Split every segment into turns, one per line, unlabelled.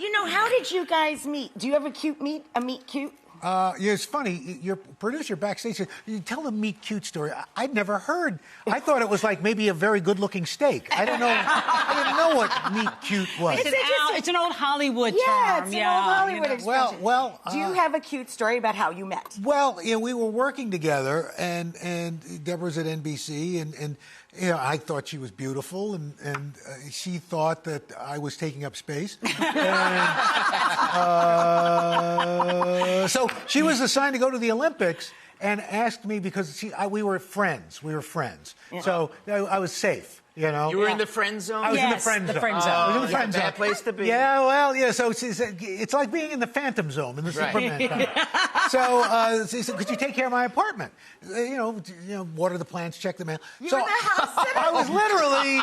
You know, how did you guys meet? Do you have a meet cute?
Yeah, it's funny. Your producer backstage said, "You tell the meet cute story." I'd never heard. I thought it was like maybe a very good-looking steak. I don't know. I didn't know what meet cute was.
It's an old Hollywood term.
Yeah, it's an old Hollywood expression.
Well.
Do you have a cute story about how you met?
Well, we were working together, and Deborah's at NBC, and I thought she was beautiful, and she thought that I was taking up space. So she was assigned to go to the Olympics and asked me because we were friends. Yeah. So I was safe. You were
in the friend zone?
I was in the friend zone.
I was in the friend zone. Bad place to be.
Yeah, well, yeah. So it's like being in the Phantom Zone in the Superman comic. So she said, "Could you take care of my apartment? Water the plants, check the mail."
You were the house sitter.
I was literally.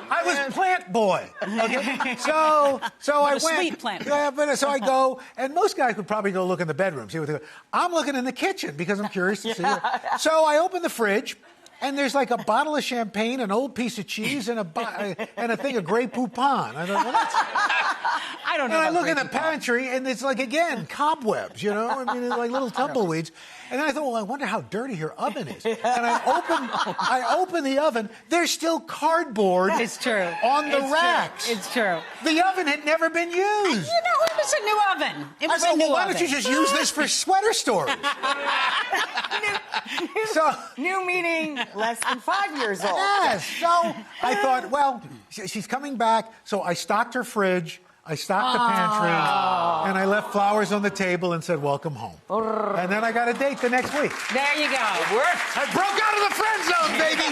I was plant boy. Okay. So I went.
Sweet plant.
Yeah, so I go, and most guys would probably go look in the bedroom, see what they go. I'm looking in the kitchen because I'm curious to see. So I open the fridge. And there's like a bottle of champagne, an old piece of cheese, and a thing of Grey Poupon. I thought, well,
I don't know.
And I look in the pantry, and it's like, again, cobwebs, I mean, it's like little tumbleweeds. And then I thought, well, I wonder how dirty her oven is. And I open the oven. There's still cardboard.
It's true.
On the racks.
It's true.
The oven had never been used.
It was a new oven. It was a new oven.
Why don't you just use this for sweater storage?
New meaning less than 5 years old.
Yes. So I thought, well, she's coming back. So I stocked her fridge. I stocked the pantry, and I left flowers on the table and said, "Welcome home." And then I got a date the next week.
There you go.
I broke out of the friend zone, baby.